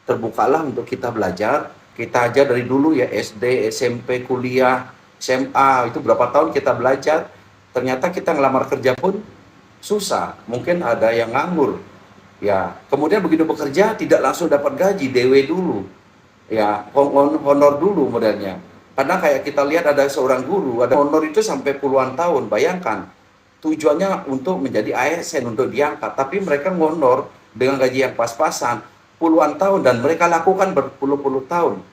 terbukalah untuk kita belajar. Kita aja dari dulu ya, SD, SMP, kuliah, SMA, itu berapa tahun kita belajar. Ternyata kita ngelamar kerja pun susah. Mungkin ada yang nganggur. Ya, kemudian begitu bekerja tidak langsung dapat gaji, DW dulu. Ya, honor dulu modelnya. Karena kayak kita lihat ada seorang guru, ada honor itu sampai puluhan tahun. Bayangkan, tujuannya untuk menjadi ASN, untuk diangkat. Tapi mereka ngonor dengan gaji yang pas-pasan, puluhan tahun, dan mereka lakukan berpuluh-puluh tahun.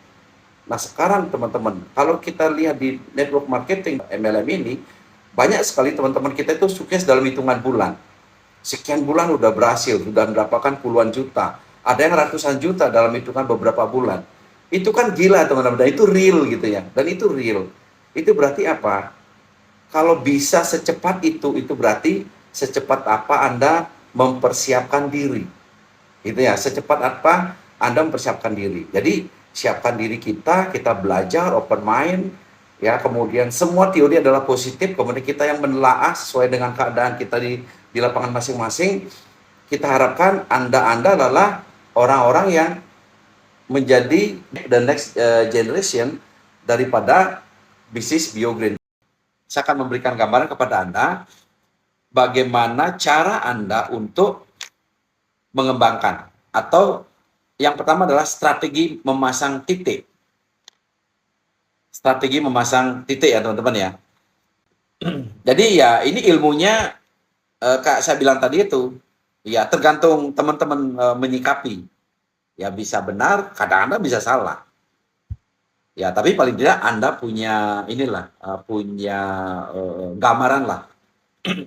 Nah sekarang teman-teman, kalau kita lihat di network marketing MLM ini, banyak sekali teman-teman kita itu sukses dalam hitungan bulan. Sekian bulan udah berhasil, sudah mendapatkan puluhan juta. Ada yang ratusan juta dalam hitungan beberapa bulan. Itu kan gila teman-teman, dan itu real gitu ya. Dan itu real. Itu berarti apa? Kalau bisa secepat itu berarti secepat apa Anda mempersiapkan diri. Gitu ya, secepat apa Anda mempersiapkan diri. Jadi siapkan diri kita belajar, open mind, ya, kemudian semua teori adalah positif, kemudian kita yang menelaah sesuai dengan keadaan kita di lapangan masing-masing. Kita harapkan Anda adalah orang-orang yang menjadi the next generation daripada bisnis BioGreen. Saya akan memberikan gambaran kepada Anda bagaimana cara Anda untuk mengembangkan, atau yang pertama adalah strategi memasang titik. Strategi memasang titik ya teman-teman ya. Jadi ya ini ilmunya Kak saya bilang tadi itu ya tergantung teman-teman menyikapi. Ya bisa benar, kadang-kadang bisa salah. Ya tapi paling tidak Anda punya inilah punya gambaran lah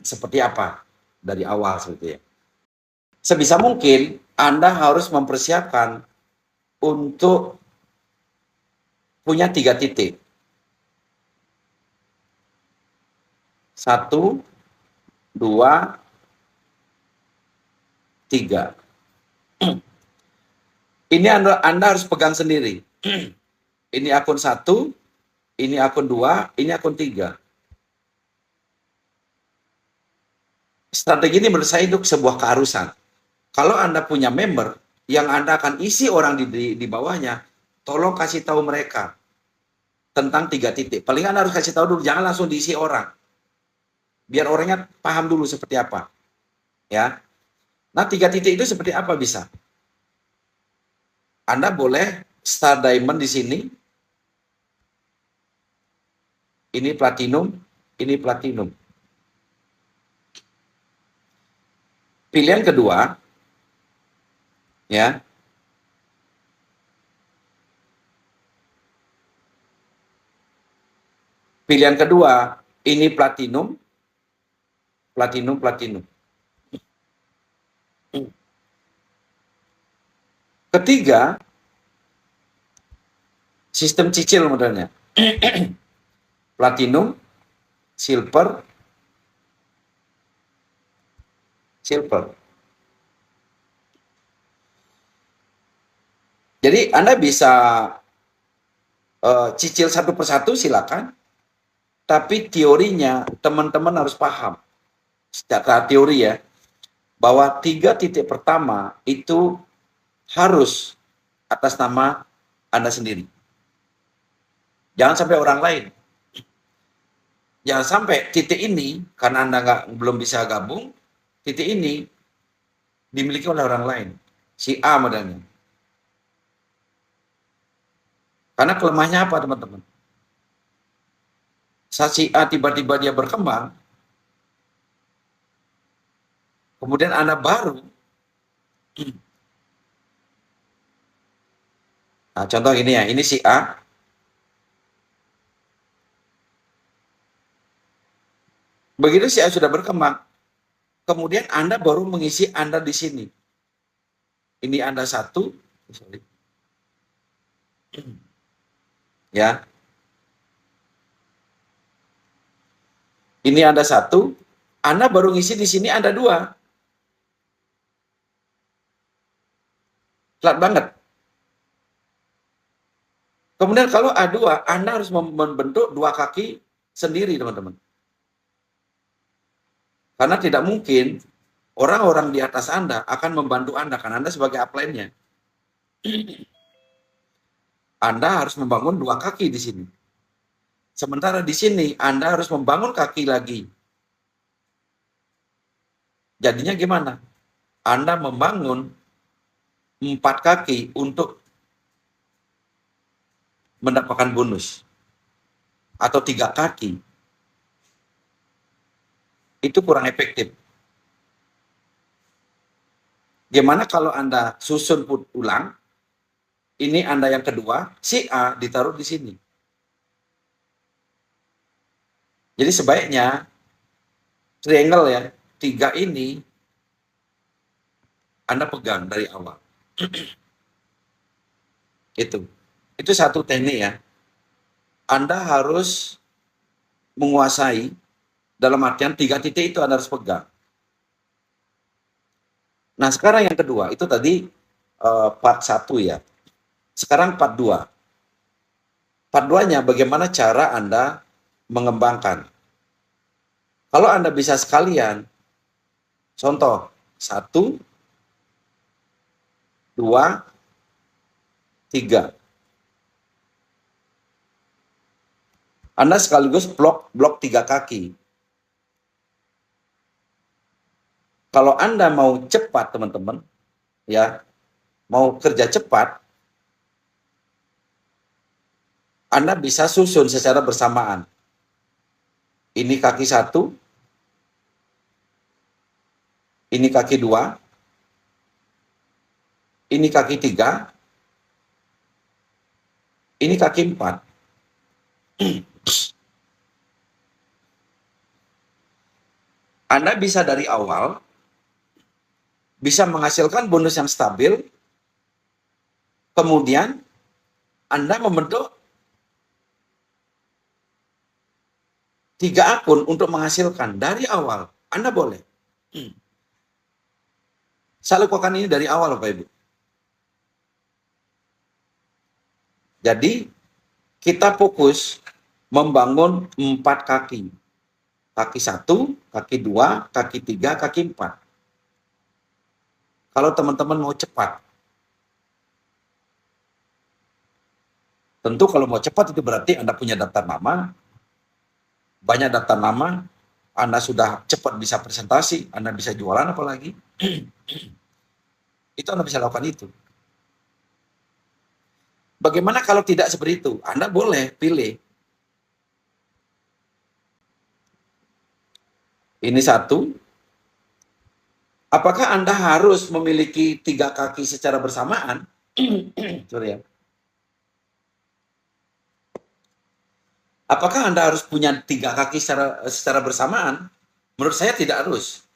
seperti apa dari awal seperti ya. Sebisa mungkin Anda harus mempersiapkan untuk punya 3 titik. 1, 2, 3. Ini Anda harus pegang sendiri. Ini akun 1, ini akun 2, ini akun 3. Strategi ini menurut saya itu sebuah keharusan. Kalau Anda punya member yang Anda akan isi orang di bawahnya, tolong kasih tahu mereka tentang 3 titik. Paling Anda harus kasih tahu dulu, jangan langsung diisi orang. Biar orangnya paham dulu seperti apa. Ya. Nah, 3 titik itu seperti apa bisa? Anda boleh Star Diamond di sini. Ini Platinum, ini Platinum. Pilihan kedua, ya. Pilihan kedua, ini Platinum, Platinum, Platinum. Ketiga, sistem cicil modelnya. Platinum, silver, silver. Jadi Anda bisa cicil satu persatu silakan, tapi teorinya teman-teman harus paham secara teori ya, bahwa 3 titik pertama itu harus atas nama Anda sendiri. Jangan sampai orang lain. Jangan sampai titik ini, karena Anda belum bisa gabung, titik ini dimiliki oleh orang lain. Si A modelnya. Karena kelemahannya apa teman-teman? Saat si A tiba-tiba dia berkembang, kemudian Anda baru. Nah, contoh ini ya, ini si A. Begitu si A sudah berkembang, kemudian Anda baru mengisi Anda di sini. Ini Anda 1, ya. Ini Anda 1, Anda baru ngisi di sini Anda 2. Flat banget. Kemudian kalau A2, Anda harus membentuk 2 kaki sendiri, teman-teman. Karena tidak mungkin orang-orang di atas Anda akan membantu Anda, karena Anda sebagai upline-nya. Anda harus membangun 2 kaki di sini. Sementara di sini Anda harus membangun kaki lagi. Jadinya gimana? Anda membangun 4 kaki untuk mendapatkan bonus. Atau 3 kaki. Itu kurang efektif. Gimana kalau Anda susun ulang, ini Anda yang kedua, si A ditaruh di sini. Jadi sebaiknya triangle ya, 3 ini Anda pegang dari awal. Itu satu teknik ya. Anda harus menguasai, dalam artian 3 titik itu Anda harus pegang. Nah sekarang yang kedua, itu tadi part 1 ya. Sekarang part 2. Part 2-nya bagaimana cara Anda mengembangkan. Kalau Anda bisa sekalian, contoh 1, 2, 3. Anda sekaligus blok 3 kaki. Kalau Anda mau cepat teman-teman, ya, mau kerja cepat, Anda bisa susun secara bersamaan. Ini kaki 1, ini kaki 2, ini kaki 3, ini kaki 4. Anda bisa dari awal, bisa menghasilkan bonus yang stabil, kemudian Anda membentuk 3 akun untuk menghasilkan dari awal. Anda boleh. Saya lakukan ini dari awal, Bapak Ibu. Jadi, kita fokus membangun 4 kaki. Kaki 1, kaki 2, kaki 3, kaki 4. Kalau teman-teman mau cepat. Tentu kalau mau cepat itu berarti Anda punya daftar nama, banyak daftar nama, Anda sudah cepat bisa presentasi, Anda bisa jualan apalagi. Itu Anda bisa lakukan itu. Bagaimana kalau tidak seperti itu? Anda boleh pilih. Ini 1. Apakah Anda harus memiliki 3 kaki secara bersamaan? Sorry ya. Apakah Anda harus punya 3 kaki secara bersamaan? Menurut saya tidak harus.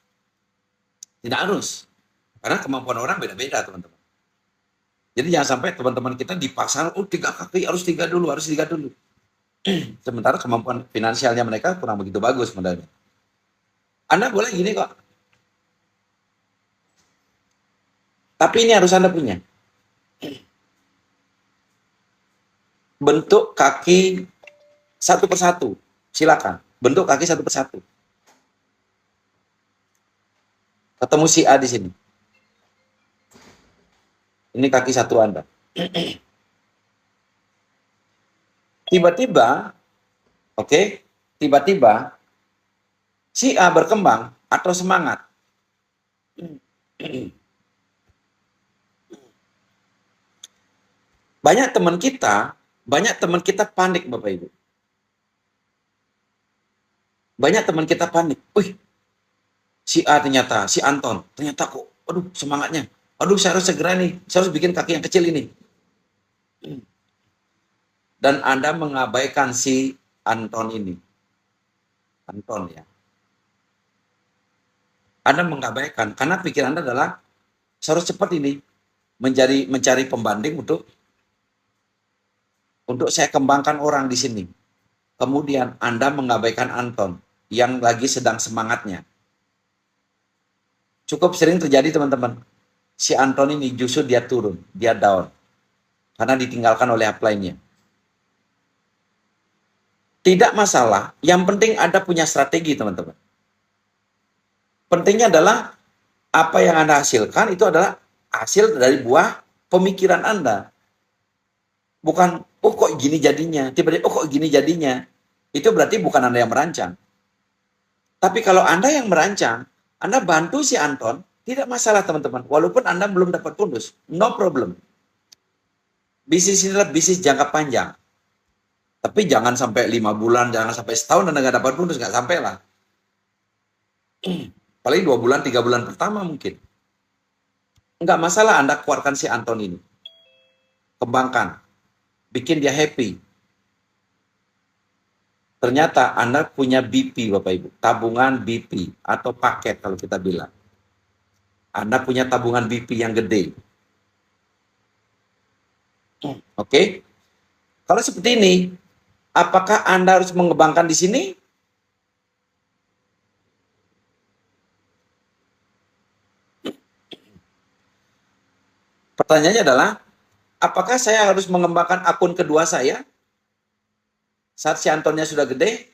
Tidak harus. Karena kemampuan orang beda-beda, teman-teman. Jadi jangan sampai teman-teman kita dipaksa, 3 kaki harus 3 dulu, harus 3 dulu. Sementara kemampuan finansialnya mereka kurang begitu bagus sebenarnya. Anda boleh gini kok. Tapi ini harus Anda punya. Bentuk kaki 1 persatu. Silakan. Bentuk kaki 1 persatu. Ketemu si A di sini. Ini kaki 1 Anda. Tiba-tiba, tiba-tiba si A berkembang atau semangat. Banyak teman kita panik, Bapak Ibu. Banyak teman kita panik. Wih, si A ternyata, si Anton, ternyata kok, aduh semangatnya. Aduh saya harus segera nih, saya harus bikin kaki yang kecil ini. Dan Anda mengabaikan si Anton ini. Anton ya. Anda mengabaikan, karena pikiran Anda adalah, saya harus cepat ini, mencari pembanding untuk saya kembangkan orang di sini. Kemudian Anda mengabaikan Anton yang lagi sedang semangatnya. Cukup sering terjadi teman-teman. Si Anton ini justru dia turun, dia down. Karena ditinggalkan oleh upline-nya. Tidak masalah, yang penting Anda punya strategi teman-teman. Pentingnya adalah apa yang Anda hasilkan itu adalah hasil dari buah pemikiran Anda. Bukan, oh kok gini jadinya, tiba-tiba, oh kok gini jadinya. Itu berarti bukan Anda yang merancang. Tapi kalau Anda yang merancang, Anda bantu si Anton, tidak masalah teman-teman. Walaupun Anda belum dapat bonus, no problem. Bisnis ini adalah bisnis jangka panjang. Tapi jangan sampai 5 bulan, jangan sampai setahun Anda nggak dapat bonus, nggak sampai lah. Paling 2 bulan, 3 bulan pertama mungkin. Nggak masalah Anda keluarkan si Anton ini. Kembangkan. Bikin dia happy. Ternyata Anda punya BP, Bapak Ibu. Tabungan BP atau paket kalau kita bilang. Anda punya tabungan BP yang gede. Oke? Kalau seperti ini, apakah Anda harus mengembangkan di sini? Pertanyaannya adalah, apakah saya harus mengembangkan akun kedua saya saat si Antonnya sudah gede?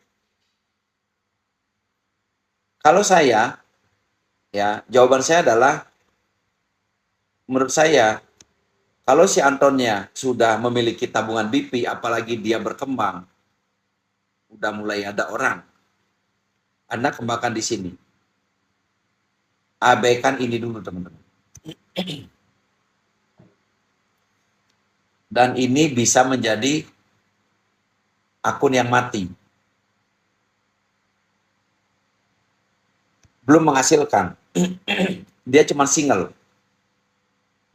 Kalau saya, ya jawaban saya adalah, menurut saya, kalau si Antonnya sudah memiliki tabungan BP, apalagi dia berkembang, udah mulai ada orang, Anda kembangkan di sini. Abaikan ini dulu, teman-teman. Dan ini bisa menjadi akun yang mati. Belum menghasilkan. Dia cuma single.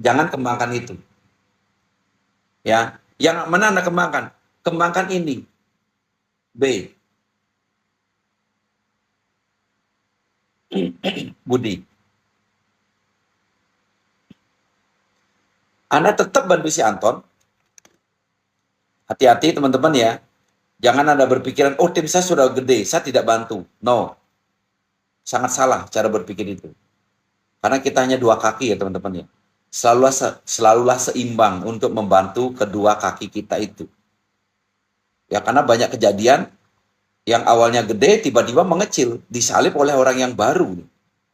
Jangan kembangkan itu. Ya, yang mana Anda kembangkan? Kembangkan ini. B. Budi. Anda tetap bantu si Anton. Hati-hati teman-teman ya. Jangan Anda berpikiran, oh tim saya sudah gede, saya tidak bantu. No. Sangat salah cara berpikir itu. Karena kita hanya 2 kaki ya teman-teman ya. Selalulah seimbang untuk membantu kedua kaki kita itu. Ya karena banyak kejadian yang awalnya gede tiba-tiba mengecil, disalip oleh orang yang baru.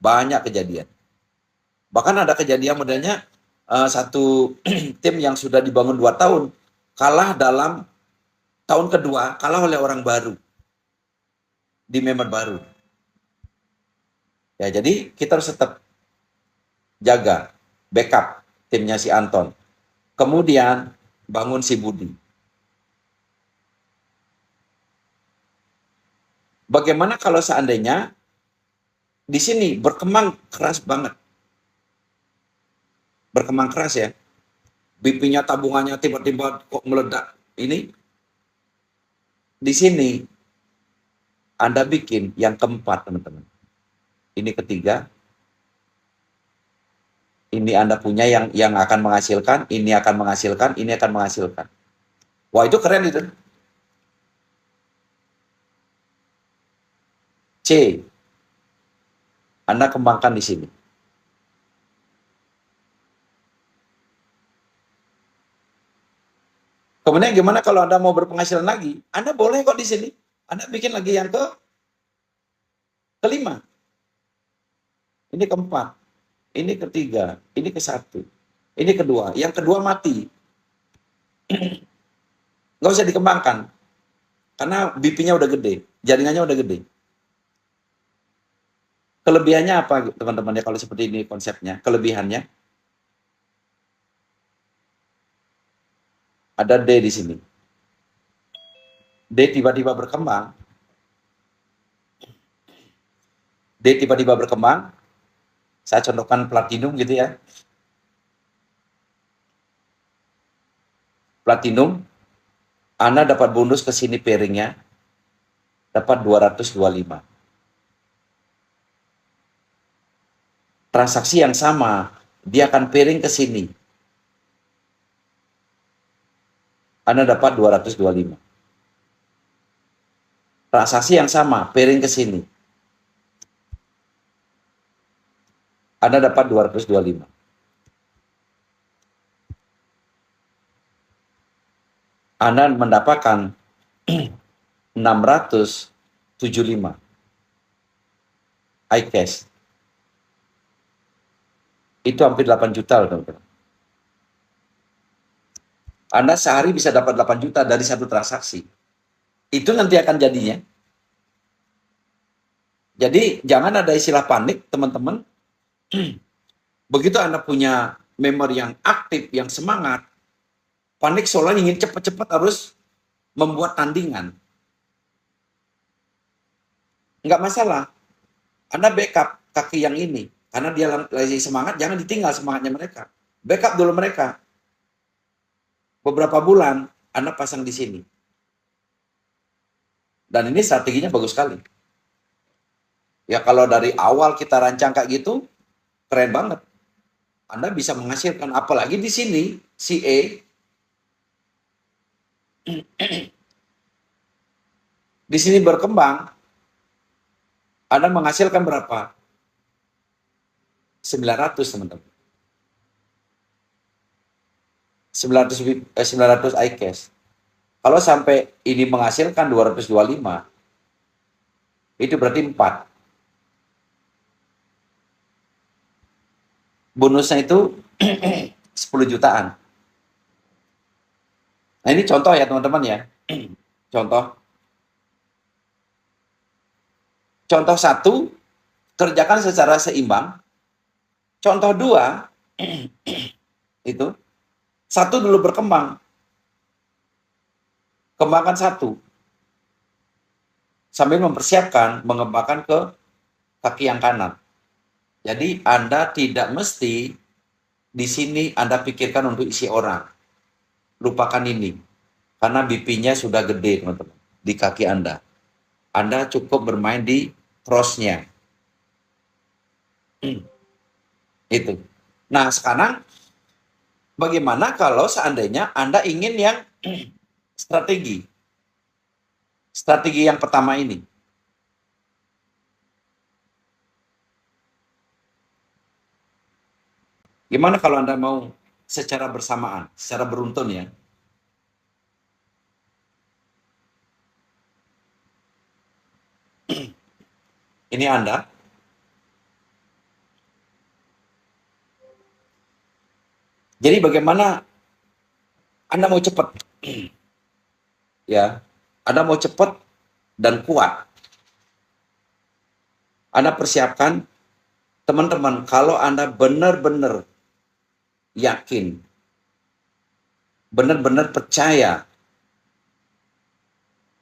Banyak kejadian. Bahkan ada kejadian modelnya satu tim yang sudah dibangun 2 tahun, kalah dalam tahun kedua, kalah oleh orang baru. Di member baru. Ya jadi kita harus tetap jaga, backup timnya si Anton. Kemudian bangun si Budi. Bagaimana kalau seandainya di sini berkembang keras banget. Berkembang keras ya. BP-nya tabungannya tiba-tiba kok meledak. Ini di sini Anda bikin yang keempat, teman-teman. Ini ketiga. Ini Anda punya yang akan menghasilkan, ini akan menghasilkan, ini akan menghasilkan. Wah, itu keren itu. C. Anda kembangkan di sini. Kemudian gimana kalau Anda mau berpenghasilan lagi? Anda boleh kok di sini. Anda bikin lagi yang kelima. Ini keempat. Ini ketiga. Ini ke-1. Ini kedua. Yang kedua mati. Nggak usah dikembangkan. Karena BP-nya udah gede. Jaringannya udah gede. Kelebihannya apa teman-teman ya kalau seperti ini konsepnya? Kelebihannya ada D di sini. D tiba-tiba berkembang. D tiba-tiba berkembang. Saya contohkan platinum gitu ya. Platinum, Anda dapat bonus ke sini pairingnya, dapat 225. Transaksi yang sama, dia akan pairing ke sini. Anda dapat 225. Transaksi yang sama, pairing ke sini. Anda dapat 225. Anda mendapatkan 675 iCash. Itu hampir 8 juta, teman-teman. Anda sehari bisa dapat 8 juta dari satu transaksi. Itu nanti akan jadinya. Jadi jangan ada istilah panik, teman-teman. Begitu Anda punya member yang aktif, yang semangat, panik soalnya ingin cepat-cepat harus membuat tandingan. Nggak masalah. Anda backup kaki yang ini. Karena dia lagi semangat, jangan ditinggal semangatnya mereka. Backup dulu mereka. Beberapa bulan, Anda pasang di sini. Dan ini strateginya bagus sekali. Ya kalau dari awal kita rancang kayak gitu, keren banget. Anda bisa menghasilkan, apalagi di sini, si E, di sini berkembang, Anda menghasilkan berapa? 900 teman-teman. 900 iCash. Kalau sampai ini menghasilkan 225, itu berarti 4. Bonusnya itu 10 jutaan. Nah ini contoh ya teman-teman ya. Contoh. Contoh 1, kerjakan secara seimbang. Contoh 2, itu 1 dulu berkembang. Kembangkan 1. Sambil mempersiapkan mengembangkan ke kaki yang kanan. Jadi Anda tidak mesti di sini Anda pikirkan untuk isi orang. Lupakan ini. Karena BP-nya sudah gede, teman-teman. Di kaki Anda. Anda cukup bermain di cross-nya. Itu. Nah, sekarang bagaimana kalau seandainya Anda ingin yang strategi? Strategi yang pertama ini. Gimana kalau Anda mau secara bersamaan, secara beruntun ya? Ini Anda. Jadi bagaimana Anda mau cepat? Ya, Anda mau cepat dan kuat. Anda persiapkan, teman-teman, kalau Anda benar-benar yakin, benar-benar percaya,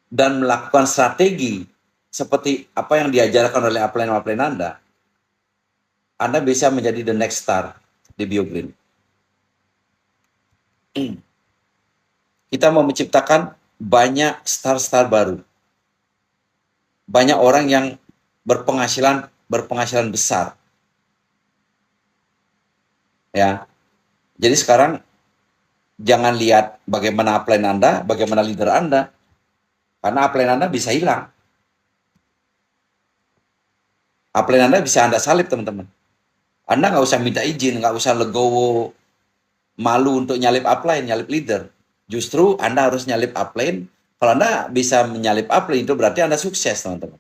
dan melakukan strategi seperti apa yang diajarkan oleh upline Anda bisa menjadi the next star di BioGreen. Kita mau menciptakan banyak star-star baru. Banyak orang yang berpenghasilan besar. Ya. Jadi sekarang jangan lihat bagaimana upline Anda, bagaimana leader Anda. Karena upline Anda bisa hilang. Upline Anda bisa Anda salib, teman-teman. Anda nggak usah minta izin, nggak usah legowo, malu untuk nyalip upline, nyalip leader. Justru Anda harus nyalip upline. Kalau Anda bisa menyalip upline, itu berarti Anda sukses, teman-teman.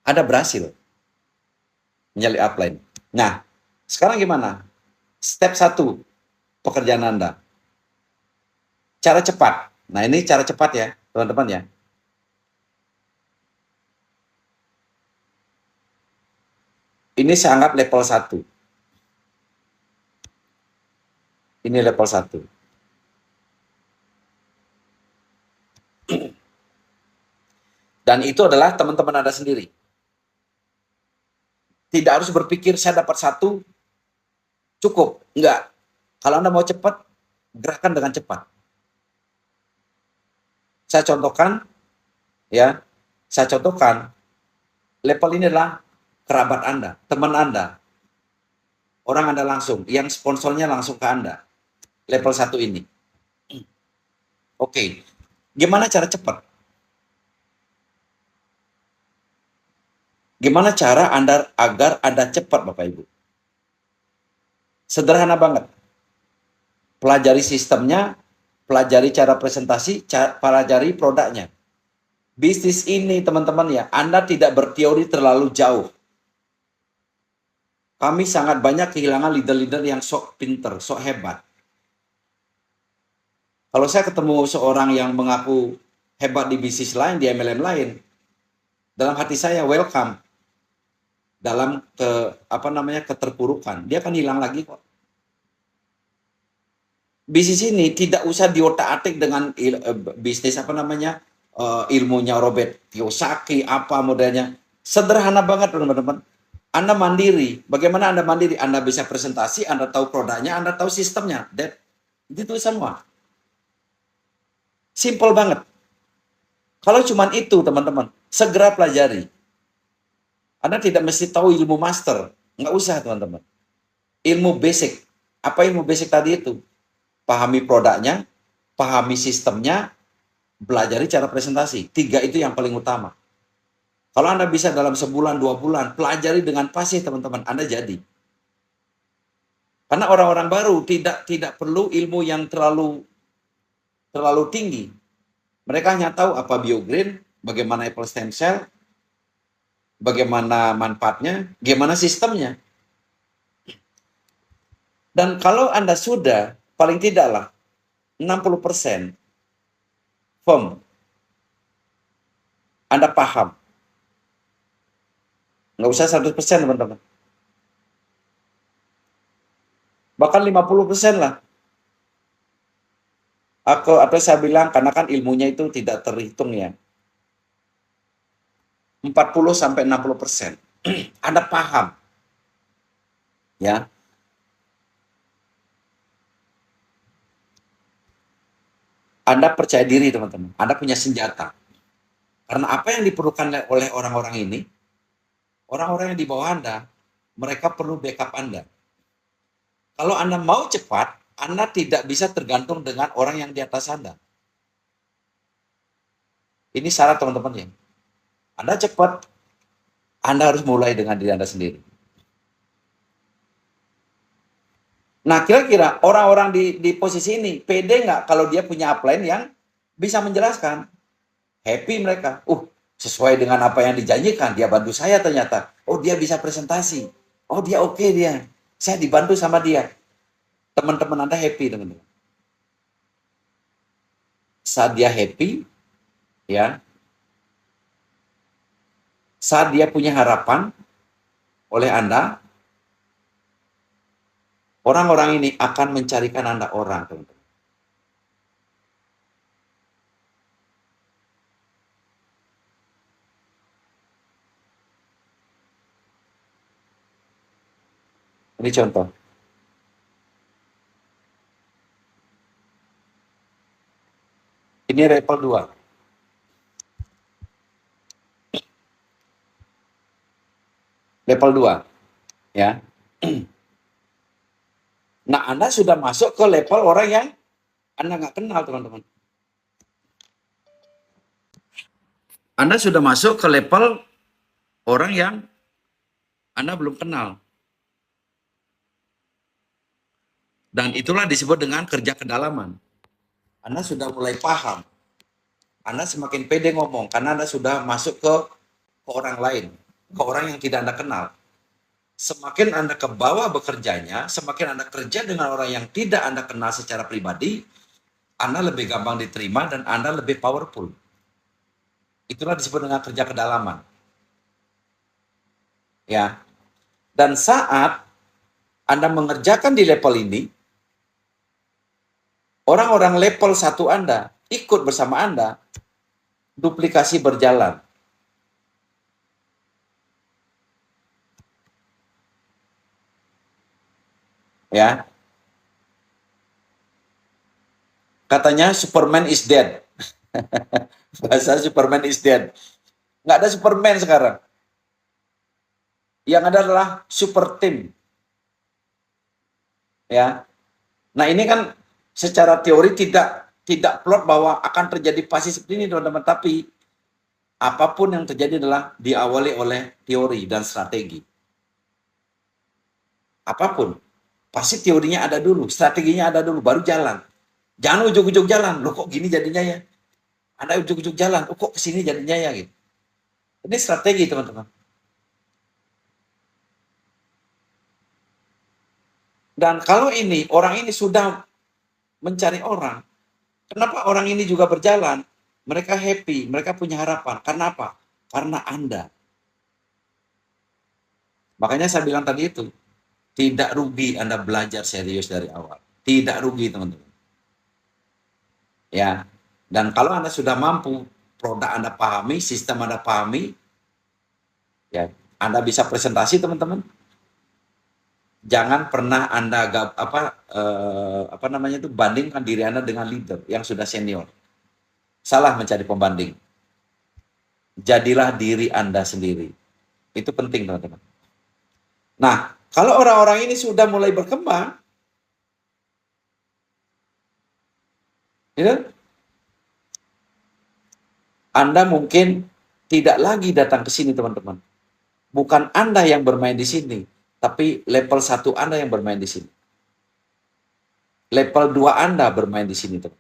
Anda berhasil menyalip upline. Nah, sekarang gimana? Step 1, pekerjaan Anda. Cara cepat. Nah, ini cara cepat ya, teman-teman ya. Ini saya anggap level 1. Ini level 1. Dan itu adalah teman-teman Anda sendiri. Tidak harus berpikir saya dapat 1, cukup. Enggak. Kalau Anda mau cepat, gerakan dengan cepat. Saya contohkan, ya. Saya contohkan, level ini adalah kerabat Anda, teman Anda. Orang Anda langsung, yang sponsornya langsung ke Anda. Level 1 ini. Oke. Gimana cara cepat? Gimana cara Anda agar Anda cepat, Bapak Ibu? Sederhana banget. Pelajari sistemnya, pelajari cara presentasi, pelajari produknya. Bisnis ini, teman-teman ya, Anda tidak berteori terlalu jauh. Kami sangat banyak kehilangan leader-leader yang sok pinter, sok hebat. Kalau saya ketemu seorang yang mengaku hebat di bisnis lain, di MLM lain, dalam hati saya welcome. Dalam keterpurukan, dia akan hilang lagi kok. Bisnis ini tidak usah diotak-atik dengan bisnis ilmunya Robert Kiyosaki apa modelnya. Sederhana banget teman-teman. Anda mandiri. Bagaimana Anda mandiri? Anda bisa presentasi, Anda tahu produknya, Anda tahu sistemnya. Itu semua. Simple banget. Kalau cuma itu teman-teman, segera pelajari. Anda tidak mesti tahu ilmu master. Nggak usah teman-teman. Ilmu basic. Apa ilmu basic tadi itu? Pahami produknya, pahami sistemnya, pelajari cara presentasi. 3 itu yang paling utama. Kalau Anda bisa dalam sebulan, 2 bulan, pelajari dengan pasti teman-teman, Anda jadi. Karena orang-orang baru tidak perlu ilmu yang terlalu tinggi. Mereka hanya tahu apa BioGreen, bagaimana Apple Stem Cell, bagaimana manfaatnya, bagaimana sistemnya. Dan kalau Anda sudah, paling tidaklah 60% firm, Anda paham. Nggak usah 100% teman-teman. Bahkan 50% lah. Atau saya bilang, karena kan ilmunya itu tidak terhitung ya. 40-60%. Anda paham. Ya. Anda percaya diri teman-teman. Anda punya senjata. Karena apa yang diperlukan oleh orang-orang ini, orang-orang yang di bawah Anda, mereka perlu backup Anda. Kalau Anda mau cepat, Anda tidak bisa tergantung dengan orang yang di atas Anda. Ini syarat teman-teman ya. Anda cepat, Anda harus mulai dengan diri Anda sendiri. Nah, kira-kira orang-orang di posisi ini, pede nggak kalau dia punya upline yang bisa menjelaskan? Happy mereka. Sesuai dengan apa yang dijanjikan, dia bantu saya ternyata. Oh, dia bisa presentasi. Oh, dia oke dia. Saya dibantu sama dia. Teman-teman Anda happy, teman-teman. Saat dia happy, ya, saat dia punya harapan oleh Anda, orang-orang ini akan mencarikan Anda orang, teman-teman. Ini contoh. Ini level 2. Level 2. Ya. Nah, Anda sudah masuk ke level orang yang Anda nggak kenal, teman-teman. Anda sudah masuk ke level orang yang Anda belum kenal. Dan itulah disebut dengan kerja kedalaman. Anda sudah mulai paham. Anda semakin pede ngomong karena Anda sudah masuk ke orang lain, ke orang yang tidak Anda kenal. Semakin Anda ke bawah bekerjanya, semakin Anda kerja dengan orang yang tidak Anda kenal secara pribadi, Anda lebih gampang diterima dan Anda lebih powerful. Itulah disebut dengan kerja kedalaman. Ya. Dan saat Anda mengerjakan di level ini, orang-orang level 1 Anda ikut bersama Anda, duplikasi berjalan. Ya. Katanya Superman is dead. Bahasa Superman is dead. Nggak ada Superman sekarang. Yang ada adalah super team. Ya. Nah, ini kan secara teori tidak plot bahwa akan terjadi pasti seperti ini, teman-teman. Tapi apapun yang terjadi adalah diawali oleh teori dan strategi. Apapun. Pasti teorinya ada dulu, strateginya ada dulu, baru jalan. Jangan ujuk-ujuk jalan. Loh, kok gini jadinya ya? Anda ujuk-ujuk jalan. Kok kesini jadinya ya? Gitu. Ini strategi, teman-teman. Dan kalau orang ini sudah mencari orang, Kenapa orang ini juga berjalan? Mereka happy, mereka punya harapan. Karena apa? Karena Anda. Makanya saya bilang tadi itu, tidak rugi Anda belajar serius dari awal. Tidak rugi, teman-teman. Ya. Dan kalau Anda sudah mampu, produk Anda pahami, sistem Anda pahami, ya, Anda bisa presentasi, teman-teman. Jangan pernah Anda apa namanya itu bandingkan diri Anda dengan leader yang sudah senior. Salah mencari pembanding. Jadilah diri Anda sendiri. Itu penting, teman-teman. Nah, kalau orang-orang ini sudah mulai berkembang, ya, Anda mungkin tidak lagi datang ke sini, teman-teman. Bukan Anda yang bermain di sini, tapi level 1 Anda yang bermain di sini. Level 2 Anda bermain di sini, teman.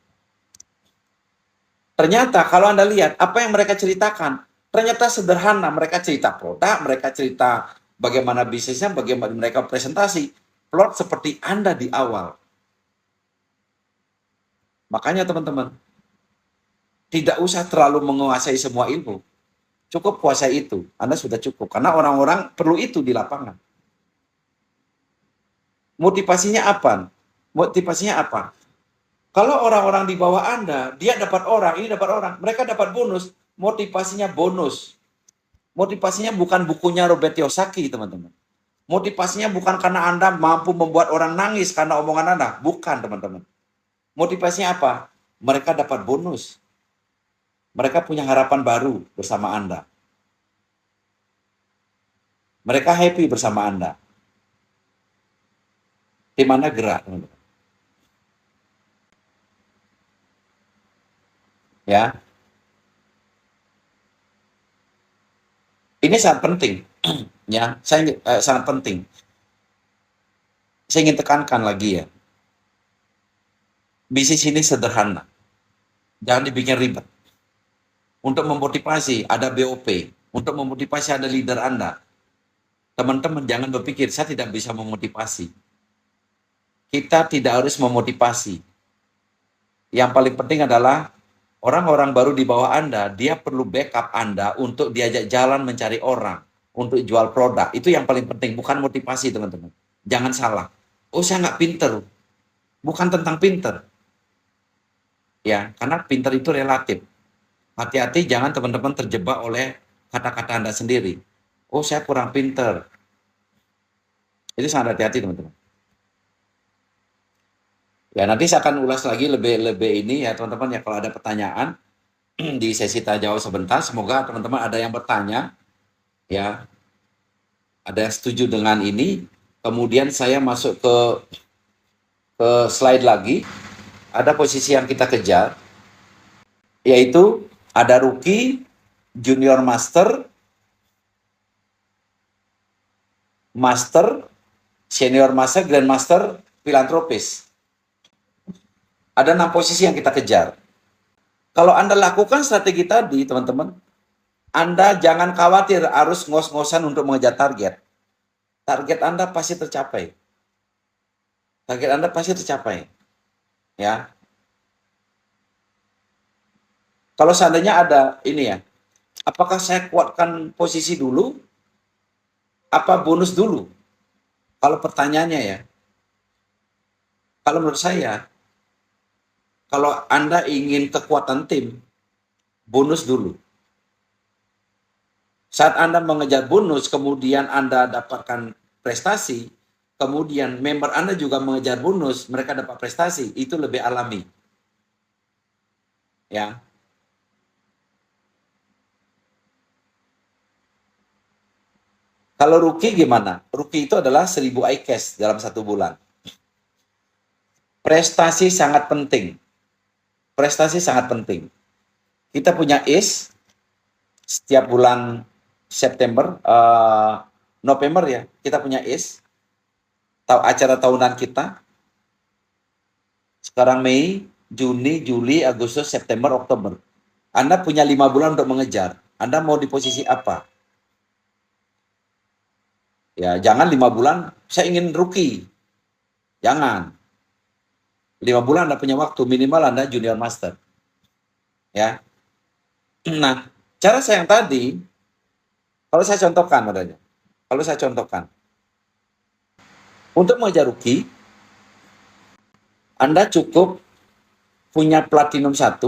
Ternyata kalau Anda lihat apa yang mereka ceritakan, ternyata sederhana. Mereka cerita produk, mereka cerita bagaimana bisnisnya, bagaimana mereka presentasi. Plot seperti Anda di awal. Makanya teman-teman, tidak usah terlalu menguasai semua ilmu. Cukup kuasai itu. Anda sudah cukup. Karena orang-orang perlu itu di lapangan. Motivasinya apa? Motivasinya apa? Kalau orang-orang di bawah Anda, dia dapat orang, ini dapat orang, mereka dapat bonus, motivasinya bonus. Motivasinya bukan bukunya Robert Kiyosaki, teman-teman. Motivasinya bukan karena Anda mampu membuat orang nangis karena omongan Anda. Bukan, teman-teman. Motivasinya apa? Mereka dapat bonus. Mereka punya harapan baru bersama Anda. Mereka happy bersama Anda. Tim Anda gerak, teman-teman. Ya, ini sangat penting. Ya, sangat penting. Saya ingin tekankan lagi ya. Bisnis ini sederhana. Jangan dibikin ribet. Untuk memotivasi ada BOP. Untuk memotivasi ada leader Anda. Teman-teman jangan berpikir saya tidak bisa memotivasi. Kita tidak harus memotivasi. Yang paling penting adalah orang-orang baru di bawah Anda, dia perlu backup Anda untuk diajak jalan mencari orang, untuk jual produk. Itu yang paling penting, bukan motivasi, teman-teman. Jangan salah. Oh, saya nggak pinter. Bukan tentang pinter. Ya, karena pinter itu relatif. Hati-hati jangan teman-teman terjebak oleh kata-kata Anda sendiri. Oh, saya kurang pinter. Itu sangat hati-hati, teman-teman. Ya, nanti saya akan ulas lagi lebih ini ya, teman-teman ya, kalau ada pertanyaan di sesi tanya jawab sebentar. Semoga teman-teman ada yang bertanya, ya, ada yang setuju dengan ini. Kemudian saya masuk ke slide lagi. Ada posisi yang kita kejar, yaitu ada rookie, junior master, master, senior master, grandmaster, filantropis. Ada 6 posisi yang kita kejar. Kalau Anda lakukan strategi tadi, teman-teman, Anda jangan khawatir harus ngos-ngosan untuk mengejar target. Target Anda pasti tercapai. Target Anda pasti tercapai. Ya. Kalau seandainya ada ini ya, apakah saya kuatkan posisi dulu? Apa bonus dulu? Kalau pertanyaannya ya, kalau menurut saya, kalau Anda ingin kekuatan tim, bonus dulu. Saat Anda mengejar bonus, kemudian Anda dapatkan prestasi, kemudian member Anda juga mengejar bonus, mereka dapat prestasi, itu lebih alami. Ya. Kalau rookie gimana? Rookie itu adalah 1000 iCash dalam 1 bulan. Prestasi sangat penting. Prestasi sangat penting. Kita punya IS setiap bulan September, November ya, kita punya IS. Acara tahunan kita. Sekarang Mei, Juni, Juli, Agustus, September, Oktober. Anda punya 5 bulan untuk mengejar. Anda mau di posisi apa? Ya, jangan 5 bulan, saya ingin rookie. Jangan. 5 bulan Anda punya waktu, minimal Anda junior master. Ya. Nah, cara saya yang tadi, kalau saya contohkan adanya. Kalau saya contohkan, untuk mengejar rookie, Anda cukup punya platinum 1,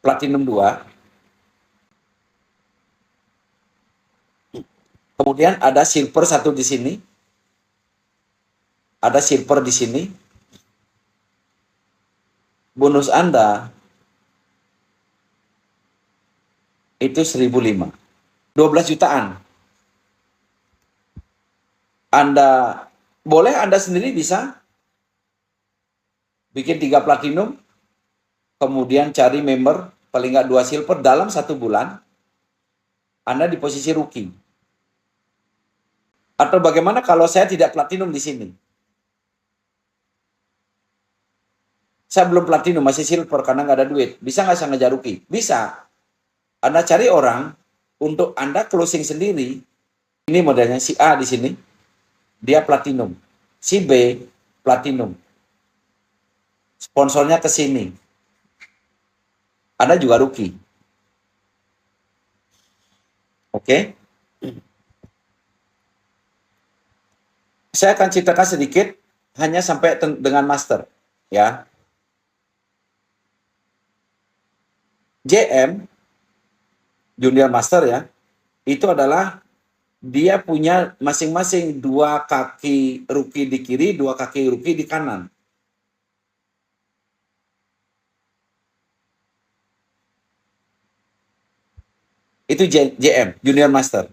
platinum 2, kemudian ada silver 1 di sini, ada silver di sini. Bonus Anda itu 1.005, 12 jutaan. Anda sendiri bisa bikin 3 platinum, kemudian cari member paling nggak 2 silver dalam 1 bulan, Anda di posisi rookie. Atau bagaimana kalau saya tidak platinum di sini? Saya belum platinum, masih silver karena nggak ada duit. Bisa nggak saya ngejar rookie? Bisa. Anda cari orang untuk Anda closing sendiri. Ini modelnya si A di sini, dia platinum. Si B platinum. Sponsornya ke sini. Anda juga rookie. Oke? Saya akan ceritakan sedikit hanya sampai dengan master, ya. JM Junior Master ya, itu adalah dia punya masing-masing 2 kaki rookie di kiri, 2 kaki rookie di kanan. Itu JM, Junior Master.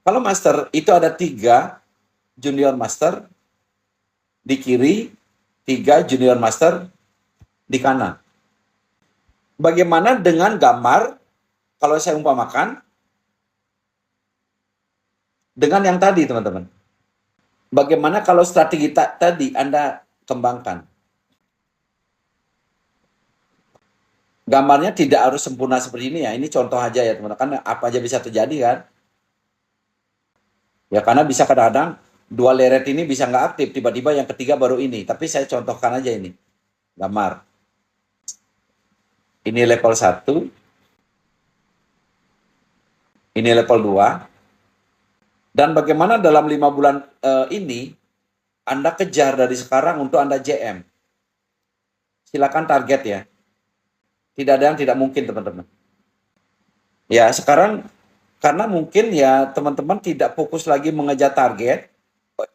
Kalau Master itu ada 3 Junior Master di kiri, 3 Junior Master di kanan. Bagaimana dengan gambar, kalau saya umpamakan, dengan yang tadi teman-teman. Bagaimana kalau strategi tadi Anda kembangkan? Gambarnya tidak harus sempurna seperti ini ya. Ini contoh aja ya teman-teman. Kan apa aja bisa terjadi kan. Ya karena bisa kadang-kadang 2 leret ini bisa nggak aktif. Tiba-tiba yang ketiga baru ini. Tapi saya contohkan aja ini. Gambar. Ini level 1. Ini level 2. Dan bagaimana dalam 5 bulan ini Anda kejar dari sekarang untuk Anda JM. Silakan target ya. Tidak ada yang tidak mungkin teman-teman. Ya sekarang karena mungkin ya teman-teman tidak fokus lagi mengejar target,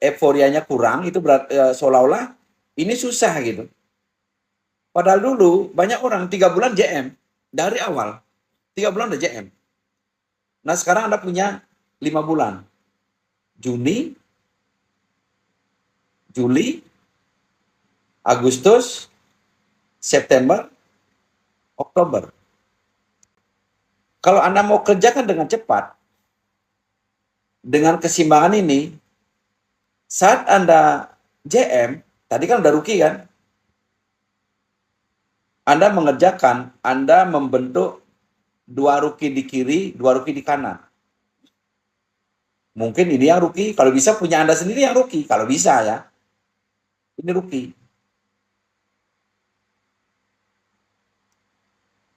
euforianya kurang, itu seolah-olah ini susah gitu. Padahal dulu banyak orang 3 bulan JM dari awal, 3 bulan udah JM. Nah sekarang Anda punya 5 bulan, Juni, Juli, Agustus, September, Oktober. Kalau Anda mau kerjakan dengan cepat, dengan keseimbangan ini, saat Anda JM, tadi kan udah rookie kan, Anda mengerjakan, Anda membentuk 2 rookie di kiri, 2 rookie di kanan. Mungkin ini yang rookie, kalau bisa punya Anda sendiri yang rookie, kalau bisa ya. Ini rookie.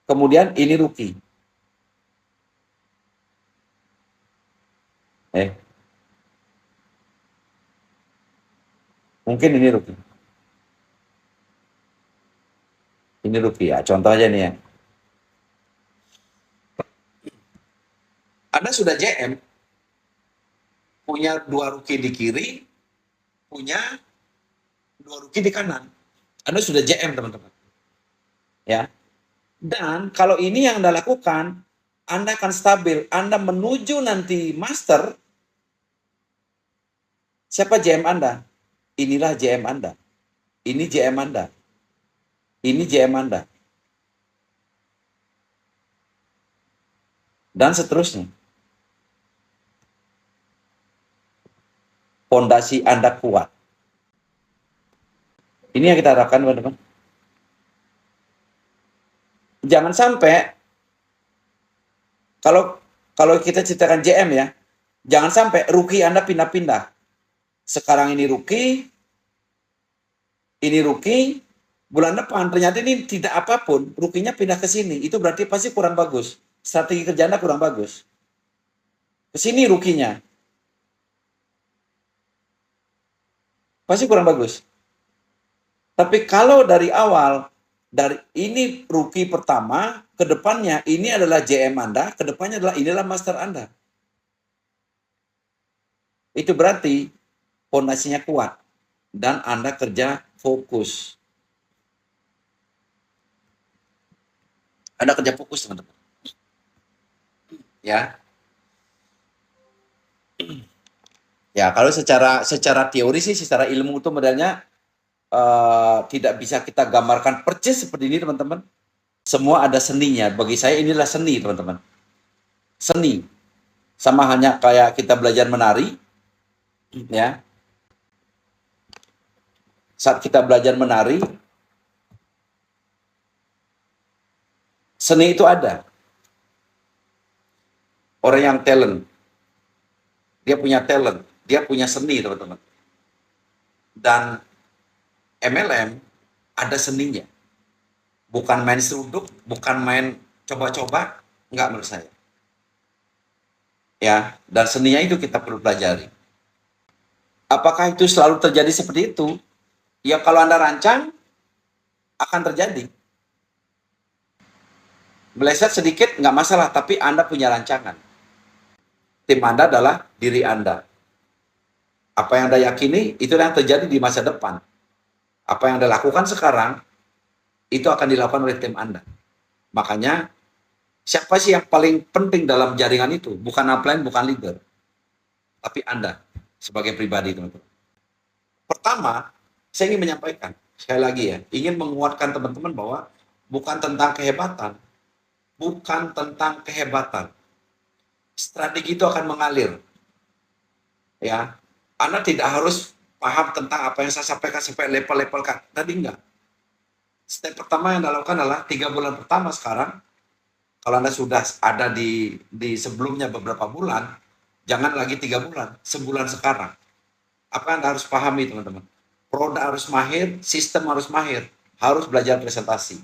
Kemudian ini rookie. Mungkin ini rookie. Ini rookie ya, contoh aja nih ya. Anda sudah JM, punya 2 rookie di kiri, punya 2 rookie di kanan. Anda sudah JM teman-teman. Ya. Dan kalau ini yang Anda lakukan, Anda akan stabil. Anda menuju nanti master, siapa JM Anda? Inilah JM Anda. Ini JM Anda. Ini JM Anda. Dan seterusnya. Fondasi Anda kuat. Ini yang kita harapkan teman-teman. Jangan sampai kalau kita ceritakan JM ya, Jangan sampai rugi Anda pindah-pindah. Sekarang ini rugi, bulan depan ternyata ini tidak apapun, ruginya pindah ke sini. Itu berarti pasti kurang bagus. Strategi kerja Anda kurang bagus. Ke sini ruginya. Pasti kurang bagus. Tapi kalau dari awal, dari ini rugi pertama, ke depannya ini adalah JM Anda, ke depannya adalah inilah master Anda. Itu berarti fondasinya kuat dan Anda kerja fokus. Anda kerja fokus, teman-teman. Ya. Ya, kalau secara teori sih, secara ilmu itu modelnya tidak bisa kita gambarkan persis seperti ini, teman-teman. Semua ada seninya. Bagi saya inilah seni, teman-teman. Seni. Sama hanya kayak kita belajar menari, ya. Saat kita belajar menari, seni itu ada. Orang yang talent, dia punya talent, dia punya seni, teman-teman. Dan MLM ada seninya. Bukan main seruduk, bukan main coba-coba, enggak menurut saya. Ya, dan seninya itu kita perlu pelajari. Apakah itu selalu terjadi seperti itu? Ya, kalau Anda rancang, akan terjadi. Meleset sedikit, nggak masalah, tapi Anda punya rancangan. Tim Anda adalah diri Anda. Apa yang Anda yakini, itu yang terjadi di masa depan. Apa yang Anda lakukan sekarang, itu akan dilakukan oleh tim Anda. Makanya, siapa sih yang paling penting dalam jaringan itu? Bukan upline, bukan leader. Tapi Anda, sebagai pribadi, teman-teman. Pertama, saya ingin menyampaikan, sekali lagi ya, ingin menguatkan teman-teman bahwa bukan tentang kehebatan. Bukan tentang kehebatan. Strategi itu akan mengalir. Ya, Anda tidak harus paham tentang apa yang saya sampaikan sampai level-level tadi, enggak. Step pertama yang Anda lakukan adalah 3 bulan pertama sekarang. Kalau Anda sudah ada di sebelumnya beberapa bulan, jangan lagi 3 bulan, sebulan sekarang. Apa yang Anda harus pahami, teman-teman? Produk harus mahir, sistem harus mahir, harus belajar presentasi.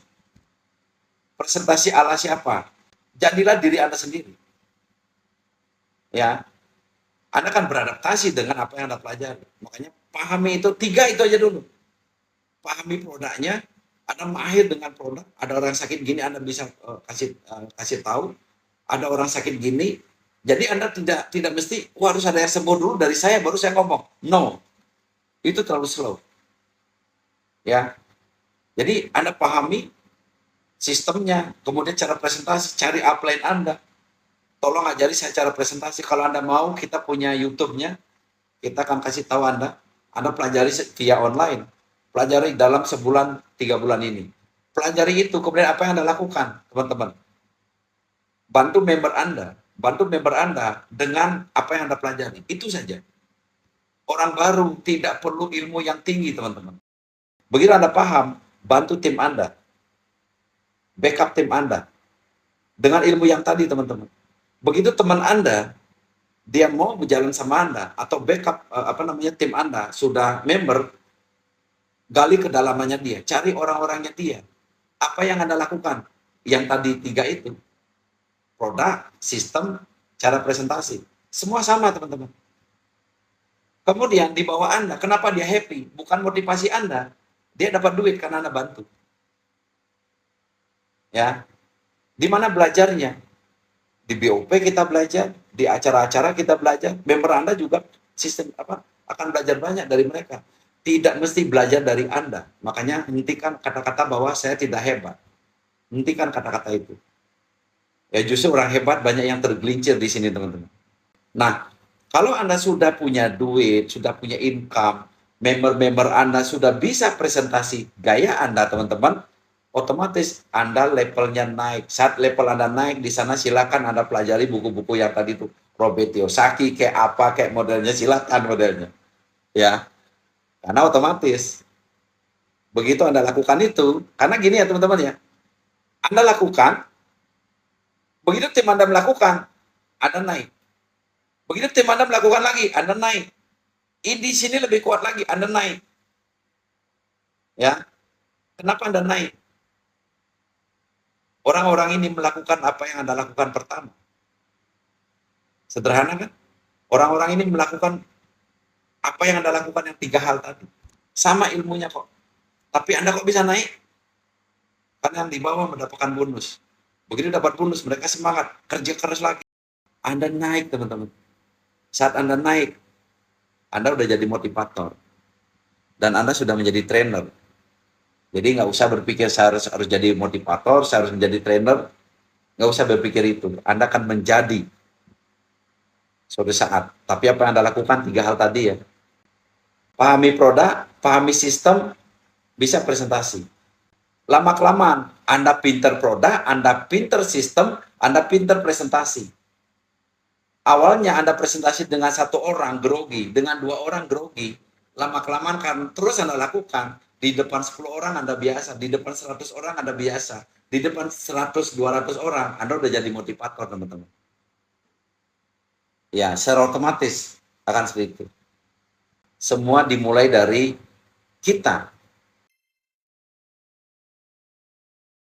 Presentasi ala siapa? Jadilah diri Anda sendiri. Ya, Anda akan beradaptasi dengan apa yang Anda pelajari. Makanya pahami itu, 3 itu aja dulu. Pahami produknya, Anda mahir dengan produk. Ada orang sakit gini, Anda bisa kasih tahu. Ada orang sakit gini, jadi Anda tidak mesti, harus ada yang sembuh dulu dari saya, baru saya ngomong. No, itu terlalu slow. Ya, jadi Anda pahami sistemnya, kemudian cara presentasi, cari upline Anda. Tolong ajari saya cara presentasi. Kalau Anda mau, kita punya YouTube-nya, kita akan kasih tahu Anda pelajari via online. Pelajari dalam sebulan, 3 bulan ini. Pelajari itu, kemudian apa yang Anda lakukan, teman-teman? Bantu member Anda dengan apa yang Anda pelajari. Itu saja. Orang baru tidak perlu ilmu yang tinggi, teman-teman. Begitu Anda paham, bantu tim Anda. Backup tim Anda. Dengan ilmu yang tadi, teman-teman. Begitu teman Anda, dia mau berjalan sama Anda, atau backup, tim Anda, sudah member, gali kedalamannya dia, cari orang-orangnya dia. Apa yang Anda lakukan? Yang tadi 3 itu. Produk, sistem, cara presentasi. Semua sama, teman-teman. Kemudian di bawah Anda, kenapa dia happy? Bukan motivasi Anda. Dia dapat duit karena Anda bantu. Ya. Di mana belajarnya? Di BOP kita belajar, di acara-acara kita belajar. Member Anda juga sistem akan belajar banyak dari mereka. Tidak mesti belajar dari Anda. Makanya hentikan kata-kata bahwa saya tidak hebat. Hentikan kata-kata itu. Ya justru orang hebat banyak yang tergelincir di sini, teman-teman. Nah, kalau Anda sudah punya duit, sudah punya income, member-member Anda sudah bisa presentasi gaya Anda, teman-teman, otomatis Anda levelnya naik. Saat level Anda naik, di sana silakan Anda pelajari buku-buku yang tadi itu. Robert Kiyosaki, kayak modelnya, silakan modelnya. Ya, karena otomatis. Begitu Anda lakukan itu, karena gini ya teman-teman ya, Anda lakukan, begitu tim Anda melakukan, Anda naik. Begitu tim Anda melakukan lagi, Anda naik. Di sini lebih kuat lagi, Anda naik. Ya, kenapa Anda naik? Orang-orang ini melakukan apa yang Anda lakukan pertama. Sederhana kan? Orang-orang ini melakukan apa yang Anda lakukan yang 3 hal tadi. Sama ilmunya kok. Tapi Anda kok bisa naik? Karena yang di bawah mendapatkan bonus. Begitu dapat bonus, mereka semangat, kerja keras lagi. Anda naik, teman-teman. Saat Anda naik, Anda udah jadi motivator. Dan Anda sudah menjadi trainer. Jadi nggak usah berpikir saya harus jadi motivator, saya harus menjadi trainer. Nggak usah berpikir itu. Anda akan menjadi suatu saat. Tapi apa yang Anda lakukan? 3 hal tadi ya. Pahami produk, pahami sistem, bisa presentasi. Lama-kelamaan, Anda pinter produk, Anda pinter sistem, Anda pinter presentasi. Awalnya Anda presentasi dengan 1 orang grogi, dengan 2 orang grogi. Lama-kelamaan kan terus Anda lakukan, di depan 10 orang Anda biasa, di depan 100 orang Anda biasa, di depan 100-200 orang Anda udah jadi motivator, teman-teman. Ya, secara otomatis akan seperti itu. Semua dimulai dari kita.